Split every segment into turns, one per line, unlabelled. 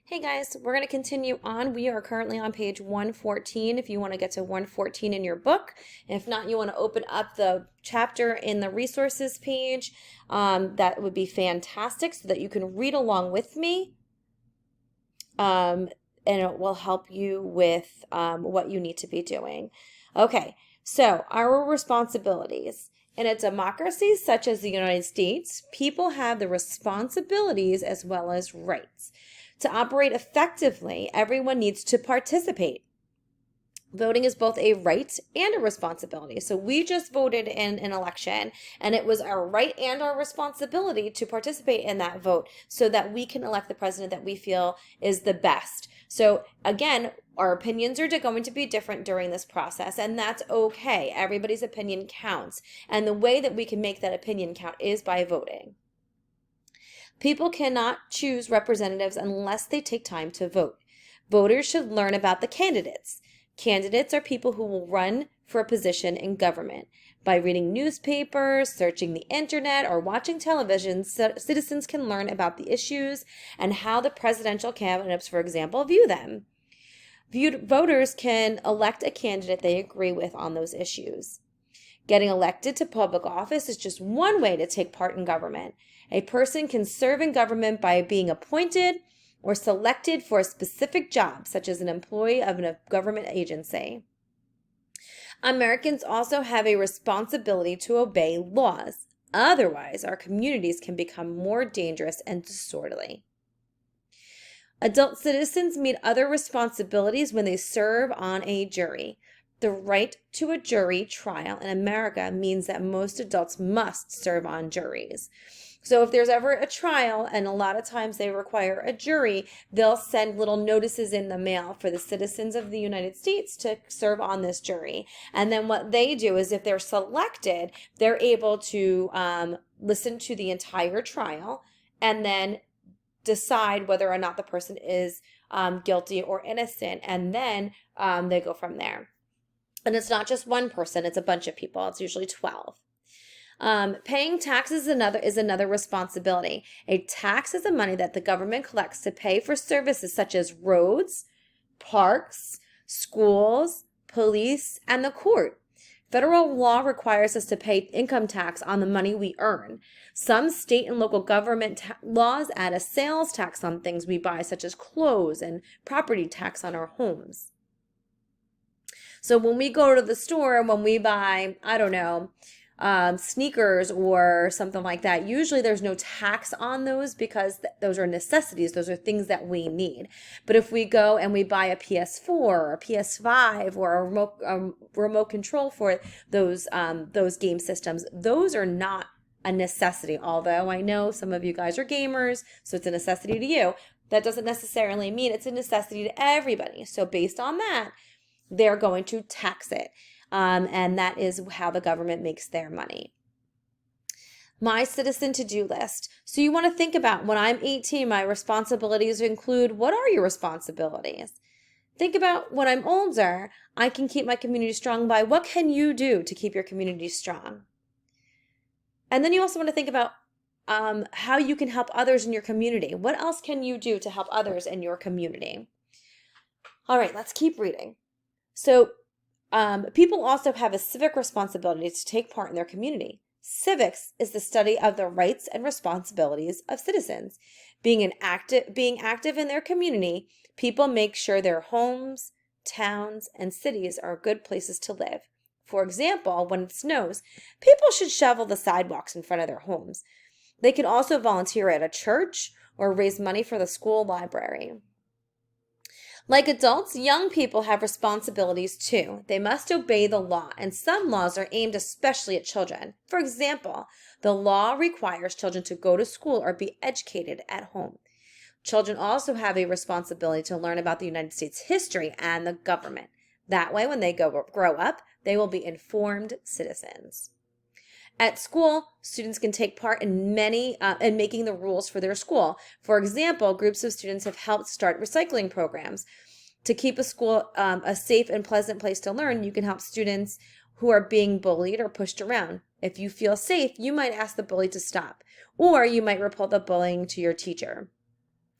Hey guys, we're going to continue on. We are currently on page 114 if you want to get to 114 in your book. If not, you want to open up the chapter in the resources page. That would be fantastic so that you can read along with me. And it will help you with what you need to be doing. Okay, so our responsibilities. In a democracy such as the United States, people have the responsibilities as well as rights. To operate effectively, everyone needs to participate. Voting is both a right and a responsibility. So we just voted in an election, and it was our right and our responsibility to participate in that vote so that we can elect the president that we feel is the best. So again, our opinions are going to be different during this process, and that's okay. Everybody's opinion counts. And the way that we can make that opinion count is by voting. People cannot choose representatives unless they take time to vote. Voters should learn about the candidates. Candidates are people who will run for a position in government. By reading newspapers, searching the internet, or watching television, citizens can learn about the issues and how the presidential candidates, for example, view them. Voters can elect a candidate they agree with on those issues. Getting elected to public office is just one way to take part in government. A person can serve in government by being appointed or selected for a specific job, such as an employee of a government agency. Americans also have a responsibility to obey laws. Otherwise, our communities can become more dangerous and disorderly. Adult citizens meet other responsibilities when they serve on a jury. The right to a jury trial in America means that most adults must serve on juries. So if there's ever a trial, and a lot of times they require a jury, they'll send little notices in the mail for the citizens of the United States to serve on this jury. And then what they do is if they're selected, they're able to listen to the entire trial and then decide whether or not the person is guilty or innocent. And then they go from there. And it's not just one person, it's a bunch of people. It's usually 12. Paying taxes is another responsibility. A tax is the money that the government collects to pay for services such as roads, parks, schools, police, and the court. Federal law requires us to pay income tax on the money we earn. Some state and local government laws add a sales tax on things we buy, such as clothes, and property tax on our homes. So when we go to the store and when we buy, I don't know, sneakers or something like that, usually there's no tax on those because those are necessities. Those are things that we need. But if we go and we buy a PS4 or a PS5 or a remote control for those game systems, those are not a necessity. Although I know some of you guys are gamers, so it's a necessity to you. That doesn't necessarily mean it's a necessity to everybody. So based on that, they're going to tax it. And that is how the government makes their money. My citizen to-do list. So you want to think about, when I'm 18, my responsibilities include, what are your responsibilities? Think about, when I'm older, I can keep my community strong by, what can you do to keep your community strong? And then you also want to think about how you can help others in your community. What else can you do to help others in your community? All right, let's keep reading. So people also have a civic responsibility to take part in their community. Civics is the study of the rights and responsibilities of citizens. Being active in their community, people make sure their homes, towns, and cities are good places to live. For example, when it snows, people should shovel the sidewalks in front of their homes. They can also volunteer at a church or raise money for the school library. Like adults, young people have responsibilities too. They must obey the law, and some laws are aimed especially at children. For example, the law requires children to go to school or be educated at home. Children also have a responsibility to learn about the United States history and the government. That way, when they grow up, they will be informed citizens. At school, students can take part in making the rules for their school. For example, groups of students have helped start recycling programs. To keep a school a safe and pleasant place to learn, you can help students who are being bullied or pushed around. If you feel safe, you might ask the bully to stop, or you might report the bullying to your teacher.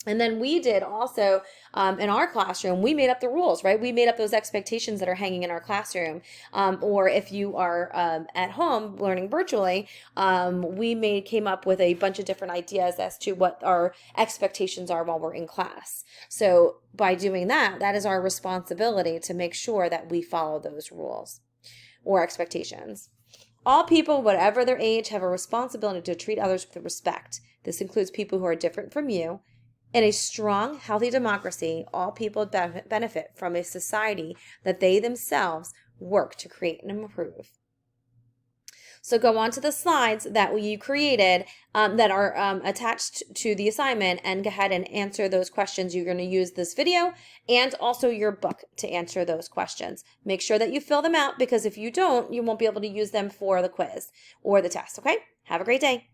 And then we did also in our classroom, we made up the rules, right? We made up those expectations that are hanging in our classroom. Or if you are at home learning virtually, came up with a bunch of different ideas as to what our expectations are while we're in class. So by doing that, that is our responsibility to make sure that we follow those rules or expectations. All people, whatever their age, have a responsibility to treat others with respect. This includes people who are different from you. In a strong, healthy democracy, all people benefit from a society that they themselves work to create and improve. So go on to the slides that you created that are attached to the assignment and go ahead and answer those questions. You're going to use this video and also your book to answer those questions. Make sure that you fill them out, because if you don't, you won't be able to use them for the quiz or the test, okay? Have a great day.